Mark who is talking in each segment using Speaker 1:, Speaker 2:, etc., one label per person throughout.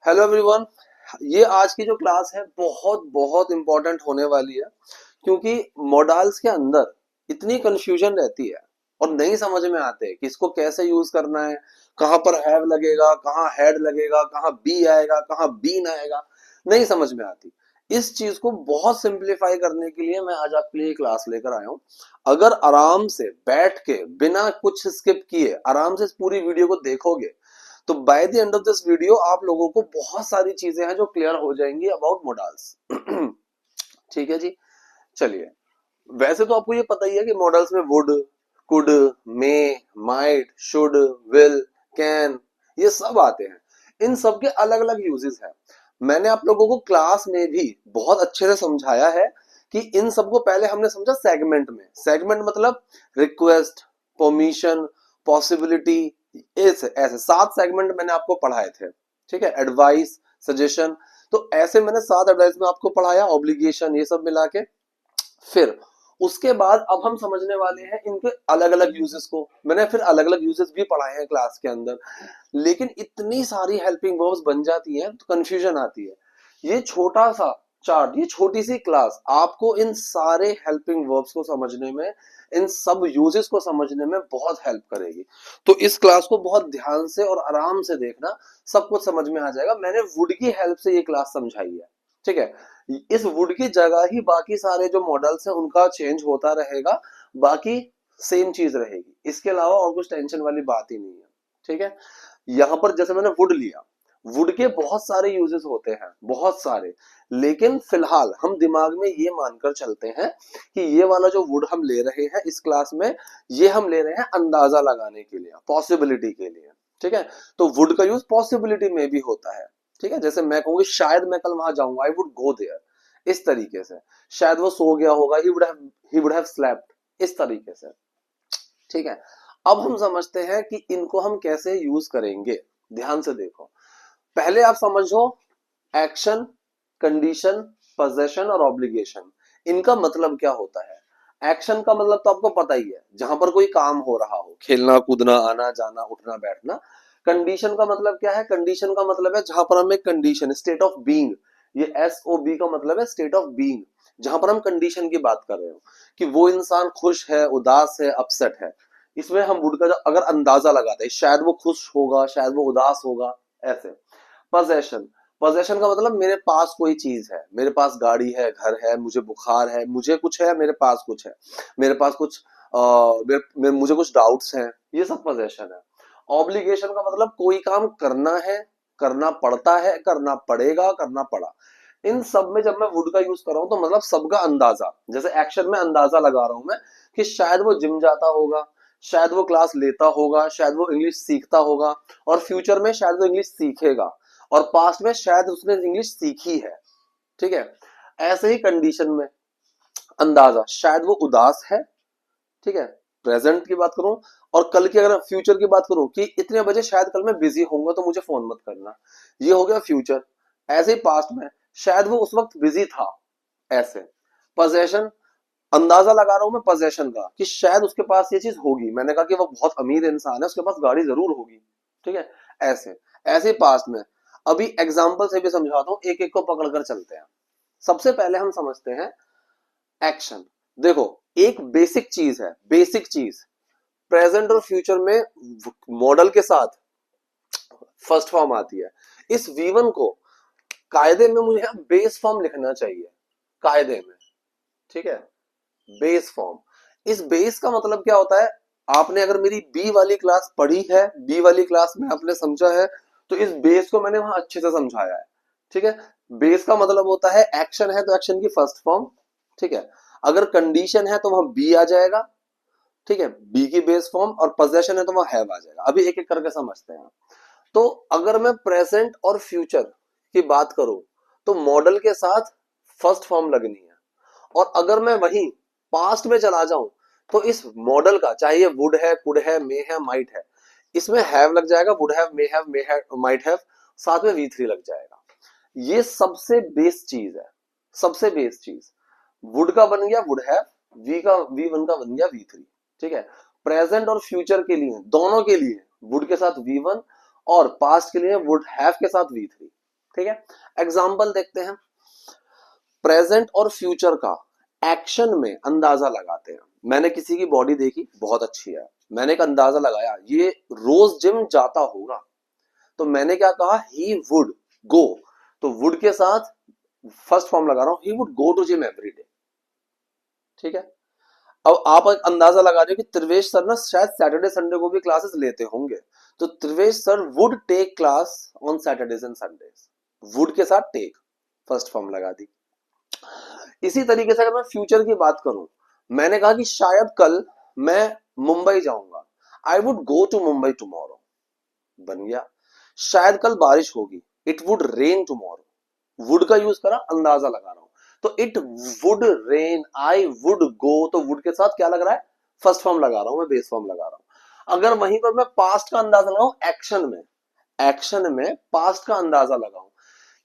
Speaker 1: Hello everyone. ये आज की जो क्लास है बहुत बहुत इंपॉर्टेंट होने वाली है, क्योंकि मॉडल्स के अंदर इतनी कंफ्यूजन रहती है और नहीं समझ में आते कि इसको कैसे यूज करना है, कहाँ पर हैव लगेगा, कहाँ हेड लगेगा, कहाँ बी आएगा, कहाँ बीन आएगा, नहीं समझ में आती। इस चीज को बहुत सिंप्लीफाई करने के लिए मैं आज आपके लिए क्लास लेकर आया हूँ। अगर आराम से बैठ के बिना कुछ स्किप किए आराम से इस पूरी वीडियो को देखोगे तो by the end of this video आप लोगों को बहुत सारी चीजें हैं जो क्लियर हो जाएंगी अबाउट मॉडल्स। ठीक है जी। चलिए, वैसे तो आपको ये पता ही है कि मॉडल्स में would, could, may, might, should, will, can, ये सब आते हैं। इन सब के अलग अलग यूजेस हैं। मैंने आप लोगों को क्लास में भी बहुत अच्छे से समझाया है कि इन सबको पहले हमने समझा सेगमेंट में। सेगमेंट मतलब रिक्वेस्ट, परमिशन, पॉसिबिलिटी, ऐसे ऐसे 7 सेगमेंट मैंने आपको पढ़ाए थे। ठीक है, एडवाइस, सजेशन, तो ऐसे मैंने 7 एडवाइस में आपको पढ़ाया, ऑब्लिगेशन, ये सब मिला के। फिर उसके बाद अब हम समझने वाले हैं इनके अलग अलग यूजेस को। मैंने फिर अलग अलग यूजेस भी पढ़ाए हैं क्लास के अंदर, लेकिन इतनी सारी हेल्पिंग वर्ब्स बन जाती हैं तो कंफ्यूजन आती है। ये छोटा सा चार्ट, ये छोटी सी क्लास आपको इन सारे हेल्पिंग वर्ब्स को समझने में, इन सब यूजेस को समझने में बहुत हेल्प करेगी। तो इस क्लास को बहुत ध्यान से और आराम से देखना, सब कुछ समझ में आ जाएगा। मैंने वुड की हेल्प से ये क्लास समझाई है। ठीक है, इस वुड की जगह ही बाकी सारे जो मॉडल्स हैं उनका चेंज होता रहेगा, बाकी सेम चीज रहेगी। इसके अलावा और कुछ टेंशन वाली बात ही नहीं है। ठीक है, यहां पर जैसे मैंने वुड लिया, वुड के बहुत सारे यूजेस होते हैं, बहुत सारे, लेकिन फिलहाल हम दिमाग में ये मानकर चलते हैं कि ये वाला जो वुड हम ले रहे हैं इस क्लास में, ये हम ले रहे हैं अंदाजा लगाने के लिए, पॉसिबिलिटी के लिए। ठीक है, तो वुड का यूज पॉसिबिलिटी में भी होता है। ठीक है, जैसे मैं कहूंगी शायद मैं कल वहां जाऊंगा, आई वुड गो देयर, इस तरीके से। शायद वो सो गया होगा, ही वुड हैव स्लेप्ट, इस तरीके से। ठीक है, अब हम समझते हैं कि इनको हम कैसे यूज करेंगे। ध्यान से देखो, पहले आप समझो एक्शन, कंडीशन, पोजेशन और ऑब्लिगेशन, इनका मतलब क्या होता है। एक्शन का मतलब तो आपको पता ही है, जहां पर कोई काम हो रहा हो, खेलना कूदना, आना जाना, उठना बैठना। कंडीशन का मतलब क्या है, कंडीशन का मतलब है जहां पर हम एक कंडीशन, स्टेट ऑफ बीइंग, ये SOB का मतलब है स्टेट ऑफ बीइंग, जहां पर हम कंडीशन की बात कर रहे हो कि वो इंसान खुश है, उदास है, अपसेट है। इसमें हम वुड का अगर अंदाजा लगाते हैं, शायद वो खुश होगा, शायद वो उदास होगा, ऐसे। पोजेशन, पोजेशन का मतलब मेरे पास कोई चीज है, मेरे पास गाड़ी है, घर है, मुझे बुखार है, मुझे कुछ है, मेरे पास कुछ है, मेरे पास कुछ मुझे कुछ डाउट्स हैं, ये सब पोजेशन है। ऑब्लिगेशन का मतलब कोई काम करना है, करना पड़ता है, करना पड़ेगा, करना पड़ा। इन सब में जब मैं वुड का यूज कर रहा हूं तो मतलब सबका अंदाजा, जैसे एक्शन में अंदाजा लगा रहा हूं मैं कि शायद वो जिम जाता होगा, शायद वो क्लास लेता होगा, शायद वो इंग्लिश सीखता होगा, और फ्यूचर में शायद वो इंग्लिश सीखेगा, और पास्ट में शायद उसने इंग्लिश सीखी है। ठीक है, ऐसे ही कंडीशन में अंदाजा, शायद वो उदास है। ठीक है, प्रेजेंट की बात करूं, और कल की अगर फ्यूचर की बात करूं कि इतने बजे शायद कल मैं बिजी होऊंगा तो मुझे फोन मत करना, ये हो गया फ्यूचर। ऐसे ही पास्ट में शायद वो उस वक्त बिजी था, ऐसे। पोजेशन, अंदाजा लगा रहा हूं मैं पोजेशन का कि शायद उसके पास ये चीज होगी, मैंने कहा कि वो बहुत अमीर इंसान है, उसके पास गाड़ी जरूर होगी। ठीक है, ऐसे। ऐसे पास्ट में, अभी एग्जांपल से भी समझाता हूं, एक एक को पकड़कर चलते हैं। सबसे पहले हम समझते हैं एक्शन। देखो, एक बेसिक चीज है, बेसिक चीज, प्रेजेंट और फ्यूचर में मॉडल के साथ फर्स्ट फॉर्म आती है। इस V1 को कायदे में मुझे बेस फॉर्म लिखना चाहिए, कायदे में। ठीक है, बेस फॉर्म। इस बेस का मतलब क्या होता है, आपने अगर मेरी बी वाली क्लास पढ़ी है, बी वाली क्लास में आपने समझा है, तो इस बेस को मैंने वहां अच्छे से समझाया है। ठीक है, बेस का मतलब होता है एक्शन है तो एक्शन की फर्स्ट फॉर्म। ठीक है, अगर कंडीशन है तो वहां बी आ जाएगा। ठीक है, बी की बेस फॉर्म, और पोजेशन है तो वहां हैव आ जाएगा। अभी एक एक करके समझते हैं। तो अगर मैं प्रेजेंट और फ्यूचर की बात करूं तो मॉडल के साथ फर्स्ट फॉर्म लगनी है, और अगर मैं वहीं पास्ट में चला जाऊं तो इस मॉडल का, चाहे ये वुड है, कुड है, मे है, माइट है, इसमें हैव लग जाएगा, would have, may have, might have, साथ में V3 लग जाएगा। ये सबसे बेस चीज है, सबसे बेस चीज। वुड का बन गया वुड हैव, V1 का बन गया V3। ठीक है, प्रेजेंट और फ्यूचर के लिए, दोनों के लिए वुड के साथ V1, और पास्ट के लिए वुड हैव के साथ V3। ठीक है, एग्जाम्पल देखते हैं। प्रेजेंट और फ्यूचर का एक्शन में अंदाजा लगाते हैं। मैंने किसी की बॉडी देखी, बहुत अच्छी है, मैंने एक अंदाजा लगाया ये रोज जिम जाता होगा, तो मैंने क्या कहा, ही वुड गो, तो वुड के साथ फर्स्ट फॉर्म लगा रहा हूं, he would go to gym every day. ठीक है, अब आप एक अंदाजा लगा रहे हो कि त्रिवेश सर ना शायद सैटरडे संडे को भी क्लासेस लेते होंगे, तो Trivesh sir would take class on Saturdays and Sundays, would के साथ टेक फर्स्ट फॉर्म लगा दी। इसी तरीके से अगर मैं फ्यूचर की बात करूं, मैंने कहा कि शायद कल मैं मुंबई जाऊंगा, I would go to Mumbai tomorrow, बन गया। शायद कल बारिश होगी, it would rain tomorrow, would का यूज करा, अंदाजा लगा रहा हूं, तो it would rain, I would go, तो वुड के साथ क्या लग रहा है, फर्स्ट फॉर्म लगा रहा हूं, मैं बेस फॉर्म लगा रहा हूं। अगर वहीं पर मैं पास्ट का अंदाजा लगाऊं, एक्शन में पास्ट का अंदाजा लगाऊं,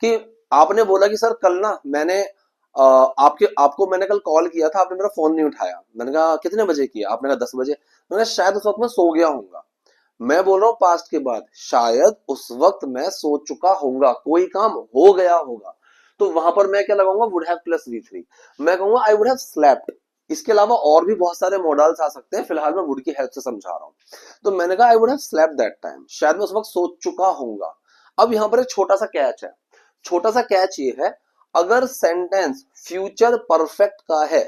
Speaker 1: कि आपने बोला कि सर कल ना मैंने आपको मैंने कल कॉल किया था, आपने मेरा फोन नहीं उठाया, मैंने कहा कितने बजे किया, आपने कहा 10 बजे, मैंने कहा शायद उस वक्त मैं सो गया हूंगा, मैं बोल रहा हूं पास्ट के बाद, शायद उस वक्त मैं सो चुका होऊंगा, कोई काम हो गया होगा, तो वहां पर मैं क्या लगाऊंगा, वुड हैव प्लस V3, मैं कहूंगा आई वुड हैव स्लेप्ट। इसके अलावा और भी बहुत सारे मॉडल्स आ सकते हैं, फिलहाल मैं वुड की हेल्प से समझा रहा हूं, तो मैंने कहा आई would have slept that time, शायद मैं उस वक्त सो चुका होऊंगा। अब यहां पर एक छोटा सा कैच है, छोटा सा कैच ये है, अगर सेंटेंस फ्यूचर परफेक्ट का है,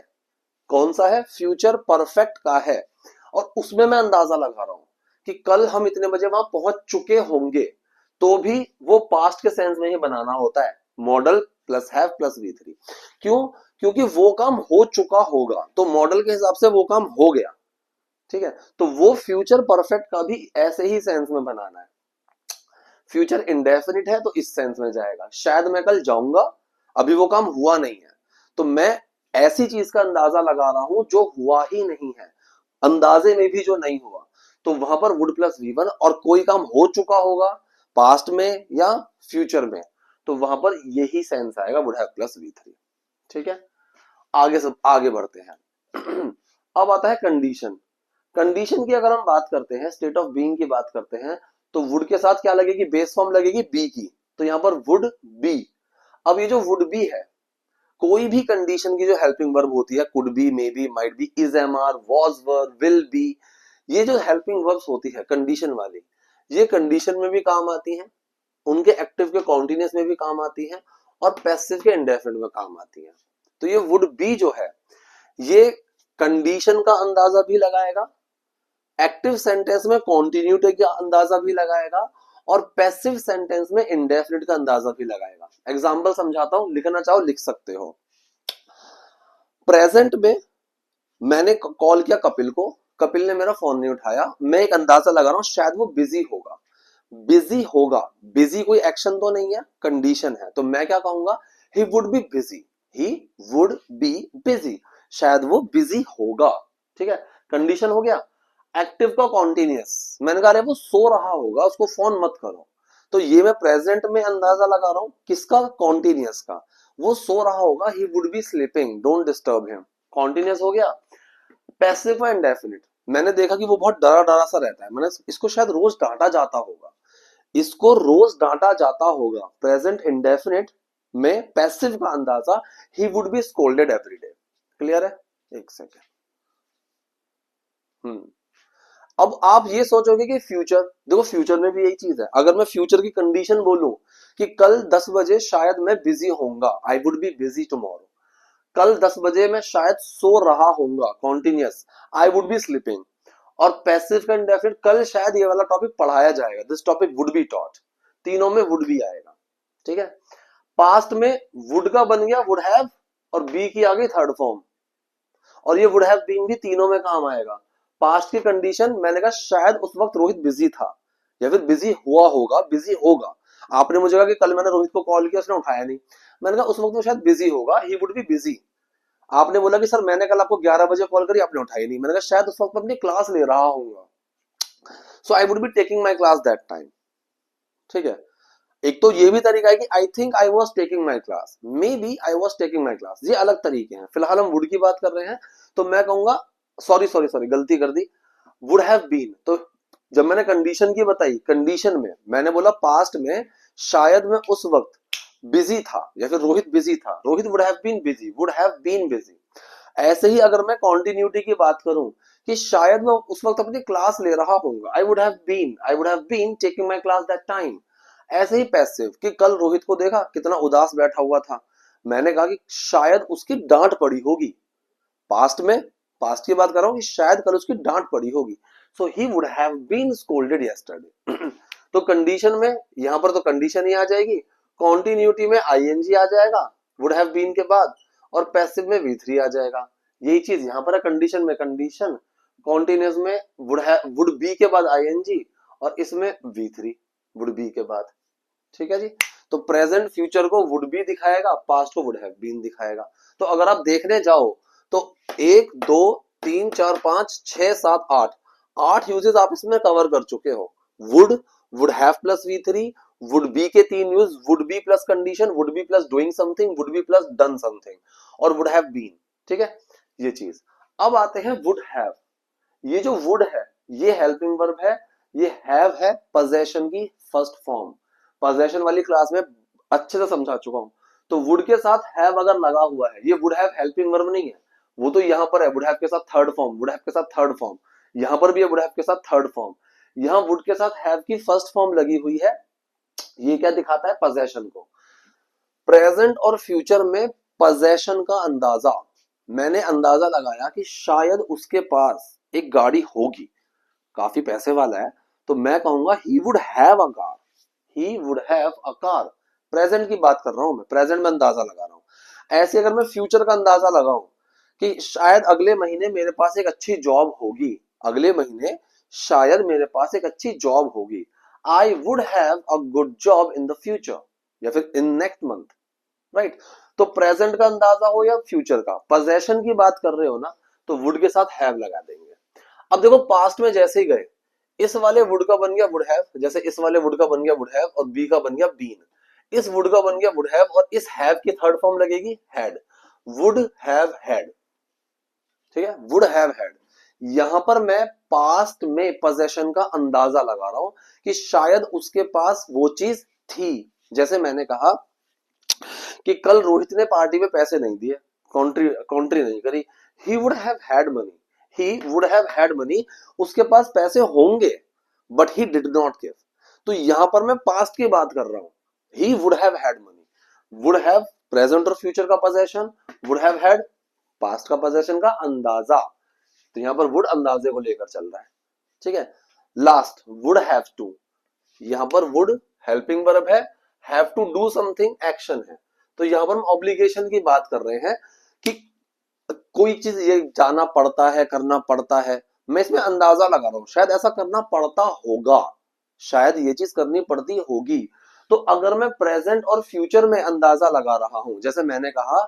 Speaker 1: कौन सा है, फ्यूचर परफेक्ट का है, और उसमें मैं अंदाजा लगा रहा हूं कि कल हम इतने बजे वहां पहुंच चुके होंगे, तो भी वो पास्ट के सेंस में ही बनाना होता है, model plus have plus V3। क्यों, क्योंकि वो काम हो चुका होगा, तो मॉडल के हिसाब से वो काम हो गया। ठीक है, तो वो फ्यूचर परफेक्ट का भी ऐसे ही सेंस में बनाना है। फ्यूचर इंडेफिनिट है तो इस सेंस में जाएगा, शायद मैं कल जाऊंगा, अभी वो काम हुआ नहीं है, तो मैं ऐसी चीज का अंदाजा लगा रहा हूं जो हुआ ही नहीं है, अंदाजे में भी जो नहीं हुआ, तो वहां पर वुड प्लस V1, और कोई काम हो चुका होगा पास्ट में या फ्यूचर में, तो वहां पर यही सेंस आएगा, वुड हैव प्लस V3। ठीक है, आगे बढ़ते हैं। अब आता है कंडीशन। कंडीशन की अगर हम बात करते हैं, स्टेट ऑफ बीइंग की बात करते हैं, तो वुड के साथ क्या लगेगी, बेस फॉर्म लगेगी बी की, तो यहां पर वुड बी। अब ये जो वुड बी है, कोई भी कंडीशन की जो हेल्पिंग वर्ब होती है, could be, may be, might be, is, am, are, was, were, will be, ये जो हेल्पिंग वर्ब्स होती है कंडीशन वाली, ये कंडीशन में भी काम आती हैं, उनके एक्टिव के कॉन्टिन्यूस में भी काम आती है, और पैसिव के इंडेफिनिट में काम आती है। तो ये वुड बी जो है, ये कंडीशन का अंदाजा भी लगाएगा, एक्टिव सेंटेंस में कॉन्टिन्यूटी का अंदाजा भी लगाएगा, और पैसिव सेंटेंस में इंडेफिनिट का अंदाजा भी लगाएगा। एग्जांपल समझाता हूं, लिखना चाहो लिख सकते हो। प्रेजेंट में मैंने कॉल किया कपिल को, कपिल ने मेरा फोन नहीं उठाया, मैं एक अंदाजा लगा रहा हूं शायद वो बिजी होगा, बिजी होगा, बिजी कोई एक्शन तो नहीं है, कंडीशन है, तो मैं क्या कहूंगा, he would be busy, he would be busy, शायद वो बिजी होगा। ठीक है, कंडीशन हो गया। एक्टिव का कॉन्टिन्यूस, मैंने कहा वो सो रहा होगा, उसको फोन मत करो, तो ये मैं प्रेजेंट में अंदाजा लगा रहा हूं, किसका, कॉन्टिन्यूस का, वो सो रहा होगा, he would be sleeping, don't disturb him, continuous हो गया। पैसिव का इंडेफिनिट, मैंने देखा कि वो बहुत डरा डरा सा रहता है, मैंने इसको शायद रोज डांटा जाता होगा, इसको रोज डांटा जाता होगा, प्रेजेंट इंडेफिनिट में पैसिव का अंदाजा, he would be scolded every day. Clear है, एक सेकेंड। अब आप ये सोचोगे कि फ्यूचर, देखो फ्यूचर में भी यही चीज है, अगर मैं फ्यूचर की कंडीशन बोलूं कि कल 10 बजे शायद मैं बिजी होऊंगा, I would be busy tomorrow, कल 10 बजे मैं शायद सो रहा होऊंगा, continuous, I would B sleeping, और पैसिव का इंडेफिनिट, कल शायद ये वाला टॉपिक पढ़ाया जाएगा, this topic would be taught, तीनों में वुड भी आएगा। ठीक है, पास्ट में वुड का बन गया वुड हैव, और बी की आ गई थर्ड फॉर्म, और ये वुड हैव बीन भी तीनों में काम आएगा। पास्ट की कंडीशन, मैंने कहा शायद उस वक्त रोहित बिजी था, या फिर बिजी हुआ होगा, बिजी होगा, आपने मुझे कहा कि कल मैंने रोहित को कॉल किया, उसने उठाया नहीं, मैंने कहा उस वक्त वो शायद बिजी होगा, ही वुड बी बिजी। आपने बोला कि सर मैंने कल आपको 11 बजे कॉल करी, आपने उठाई नहीं, मैंने कहा शायद उस वक्त मैं अपनी क्लास ले रहा हूँ, so I would be taking my class that time. ठीक है, एक तो ये भी तरीका है कि I think I was taking my class, maybe I was taking my class, ये अलग तरीके हैं। फिलहाल हम वुड की बात कर रहे हैं, तो मैं कहूंगा, सॉरी सॉरी सॉरी गलती कर दी, वुड हैव बीन, तो जब मैंने कंडीशन की बताई, कंडीशन में मैंने बोला पास्ट में शायद मैं उस वक्त बिजी था, या फिर रोहित बिजी था, Rohit would have been busy, would have been busy. ऐसे ही अगर मैं कॉन्टिन्यूटी की बात करूं कि शायद मैं उस वक्त अपनी क्लास ले रहा होऊंगा, I would have been taking my class that time. ऐसे ही पैसिव कि कल रोहित को देखा कितना उदास बैठा हुआ था, मैंने कहा कि शायद उसकी डांट पड़ी होगी। पास्ट में, पास्ट की बात कर रहा हूं कि शायद कल उसकी डांट पड़ी होगी, so he would have been scolded yesterday. तो कंडीशन में यहां पर तो कंडीशन ही आ जाएगी, कॉन्टिन्यूटी में आईएनजी आ जाएगा वुड हैव बीन के बाद, और पैसिव में वी3 आ जाएगा। यही चीज यहां पर है कंडीशन में, कंडीशन कॉन्टिन्यूस में वुड बी के बाद आईएनजी, और इसमें वी3 वुड बी के बाद। ठीक है जी। तो प्रेजेंट फ्यूचर को वुड बी दिखाएगा, पास्ट को वुड हैव बीन दिखाएगा। तो अगर आप देखने जाओ तो 1 2 3 4 5 6 7 8 8 यूजेस आप इसमें कवर कर चुके हो। वुड, वुड हैव प्लस वी3, वुड बी के 3 use, would be plus condition, would be plus doing something, would be plus done something, और वुड हैव बीन। ठीक है, ये चीज। अब आते हैं वुड हैव। ये जो वुड है ये हेल्पिंग वर्ब है, ये हैव है पोजेशन की फर्स्ट फॉर्म। पोजेशन वाली क्लास में अच्छे से समझा चुका हूं। तो वुड के साथ हैव अगर लगा हुआ है, ये वुड हैव हेल्पिंग वर्ब नहीं है, वो तो यहां पर है वुड हैव के साथ थर्ड फॉर्म, वुड हैव के साथ थर्ड फॉर्म, यहां पर भी है वुड हैव के साथ थर्ड फॉर्म। यहां वुड के साथ हैव की फर्स्ट फॉर्म लगी हुई है, ये क्या दिखाता है, पोजेशन को। प्रेजेंट और फ्यूचर में पोजेशन का अंदाजा, मैंने अंदाजा लगाया कि शायद उसके पास एक गाड़ी होगी, काफी पैसे वाला है, तो मैं कहूंगा ही would have a car, he would have a car. Present की बात कर रहा हूं मैं, प्रेजेंट में अंदाजा लगा रहा हूं। ऐसे अगर मैं फ्यूचर का अंदाजा लगाऊं कि शायद अगले महीने मेरे पास एक अच्छी जॉब होगी, अगले महीने शायद मेरे पास एक अच्छी जॉब होगी, आई would have a good job in the future, या फिर इन नेक्स्ट मंथ, राइट। तो प्रेजेंट का अंदाजा हो या फ्यूचर का, पोजेशन की बात कर रहे हो ना, तो वुड के साथ हैव लगा देंगे। अब देखो पास्ट में जैसे ही गए, इस वाले वुड का बन गया वुड हैव, जैसे इस वाले वुड का बन गया वुड हैव, और बी का बन गया बीन, इस वुड का बन गया वुड हैव, और इस हैव की थर्ड फॉर्म लगेगी हैड, वुड हैव हैड। ठीक है, वुड हैव हैड। यहां पर मैं पास्ट में पोजेशन का अंदाजा लगा रहा हूं कि शायद उसके पास वो चीज थी। जैसे मैंने कहा कि कल रोहित ने पार्टी में पैसे नहीं दिए, कॉन्ट्री नहीं करी, ही would have had money, he would have had money, उसके पास पैसे होंगे, but he did not give. तो यहां पर मैं पास्ट की बात कर रहा हूं, he would have had money, would have present और फ्यूचर का possession, would have had passed का पोजेशन का अंदाजा। तो यहां पर वुड अंदाजे को लेकर चल रहा है। ठीक है, लास्ट वुड हैव टू, यहां पर वुड हेल्पिंग वर्ब है, have to do something action है। तो यहां पर हम ऑब्लिगेशन की बात कर रहे हैं कि कोई चीज ये जाना पड़ता है, करना पड़ता है, मैं इसमें अंदाजा लगा रहा हूं शायद ऐसा करना पड़ता होगा, शायद ये चीज करनी पड़ती होगी। तो अगर मैं प्रेजेंट और फ्यूचर में अंदाजा लगा रहा हूं, जैसे मैंने कहा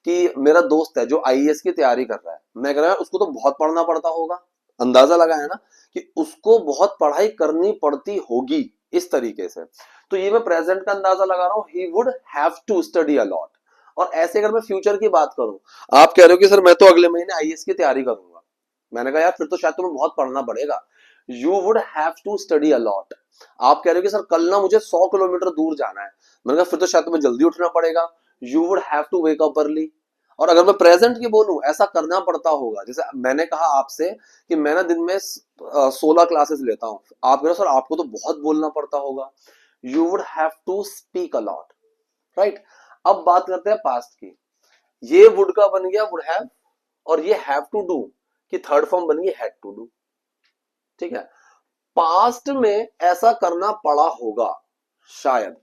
Speaker 1: कि मेरा दोस्त है जो आईएएस की तैयारी कर रहा है, मैं कह रहा हूं उसको तो बहुत पढ़ना पड़ता होगा, अंदाजा लगाया ना कि उसको बहुत पढ़ाई करनी पड़ती होगी, इस तरीके से। तो ये मैं प्रेजेंट का अंदाजा लगा रहा हूं, he would have to study a lot. और ऐसे अगर मैं फ्यूचर की बात करूं, आप कह रहे हो कि सर मैं तो अगले महीने आईएएस की तैयारी करूंगा, मैंने कहा यार फिर तो शायद तुम्हें बहुत पढ़ना पड़ेगा, you would have to study a lot. आप कह रहे हो कि सर कल ना मुझे 100 किलोमीटर दूर जाना है, मैंने कहा फिर तो शायद तुम्हें जल्दी उठना पड़ेगा, you would have to wake up early. और अगर मैं प्रेजेंट की बोलूं, ऐसा करना पड़ता होगा, जैसे मैंने कहा आपसे कि मैं ना दिन में 16 क्लासेस लेता हूं, आप कह रहे हो सर आपको तो बहुत बोलना पड़ता होगा, you would have to speak a lot, right. अब बात करते हैं पास्ट की, ये वुड का बन गया वुड हैव, और ये हैव टू डू की थर्ड फॉर्म बन गई हैड टू डू। ठीक है, पास्ट में ऐसा करना पड़ा होगा, शायद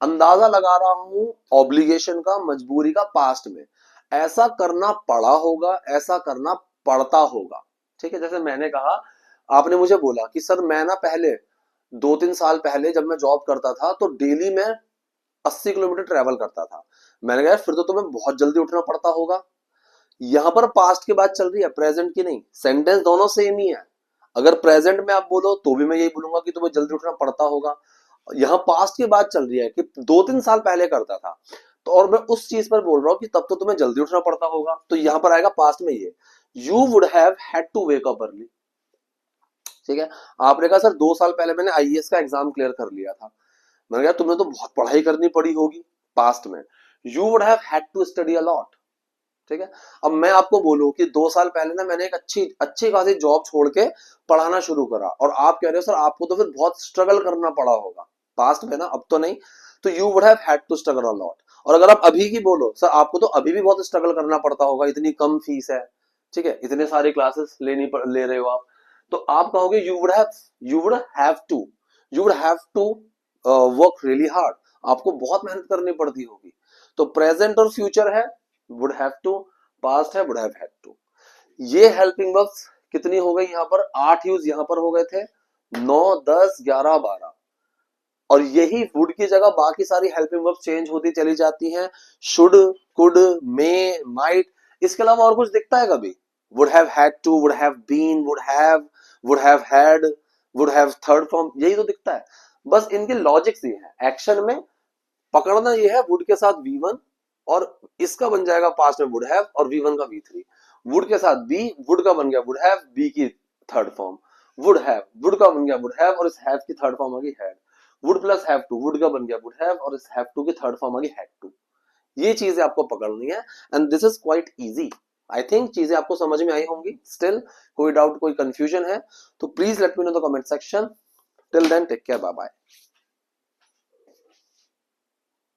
Speaker 1: अंदाजा लगा रहा हूं ऑब्लिगेशन का, मजबूरी का, पास्ट में ऐसा करना पड़ा होगा, ऐसा करना पड़ता होगा। ठीक है, जैसे मैंने कहा, आपने मुझे बोला कि सर मैं ना पहले 2 3 साल पहले जब मैं जॉब करता था तो डेली मैं 80 किलोमीटर ट्रेवल करता था, मैंने कहा फिर तो तुम्हें बहुत जल्दी उठना पड़ता होगा। यहां पर पास्ट की बात चल रही है, प्रेजेंट की नहीं, सेंटेंस दोनों सेम ही है। अगर प्रेजेंट में आप बोलो तो भी मैं यही बोलूंगा कि तुम्हें जल्दी उठना पड़ता होगा। यहाँ पास्ट की बात चल रही है कि 2 3 साल पहले करता था, तो और मैं उस चीज पर बोल रहा हूँ कि तब तो तुम्हें जल्दी उठना पड़ता होगा, तो यहां पर आएगा पास्ट में ये, you would have had to wake up early. ठीक है, आपने कहा सर 2 साल पहले मैंने आईएएस का एग्जाम क्लियर कर लिया था, मैंने कहा तुम्हें तो बहुत पढ़ाई करनी पड़ी होगी, पास्ट में, you would have had to study a lot. ठीक है, अब मैं आपको बोलूं कि 2 साल पहले ना मैंने एक अच्छी अच्छी खासी जॉब छोड़ के पढ़ाना शुरू करा, और आप कह रहे हो सर आपको तो फिर बहुत स्ट्रगल करना पड़ा होगा पास्ट में ना, अब तो नहीं, तो you would have had to struggle a lot. और अगर आप अभी की बोलो सर आपको तो अभी भी बहुत स्ट्रगल करना पड़ता होगा, इतनी कम फीस है, ठीक है, इतने सारे क्लासेस ले रहे हो आप, तो आप कहोगे you would have to work really hard, आपको बहुत मेहनत करनी पड़ती होगी। तो प्रेजेंट और फ्यूचर है वुड हैव टू, पास्ट है वुड हैव हैड टू। ये हेल्पिंग वर्ब्स कितनी हो गई यहाँ पर, 8 यूज यहाँ पर हो गए थे, 9 10 11 12, और यही वुड की जगह बाकी सारी हेल्पिंग वर्ब्स चेंज होती चली जाती हैं, शुड, कुड, मे, माइट। इसके अलावा और कुछ दिखता है कभी? Would have had to, would have been, would have had, would have third form, यही तो दिखता है। बस इनके लॉजिक्स ये है, एक्शन में पकड़ना ये है वुड के साथ V1, और इसका बन जाएगा पास्ट में वुड हैव, और V1 का V3, वुड के साथ बी, वुड का बन गया वुड हैव, बी की थर्ड फॉर्म, वुड का बन गया वुड हैव, और इस हैव की थर्ड फॉर्म आ गई had, would plus have to, would का बन गया वुड हैव, और इस हैव टू की थर्ड फॉर्म आ गई हैड टू। ये चीजें आपको पकड़नी है, and this is quite easy. I think चीजें आपको समझ में आई होंगी। स्टिल कोई डाउट, कोई कंफ्यूजन है तो please let me know the comment section. Till then take care, bye bye.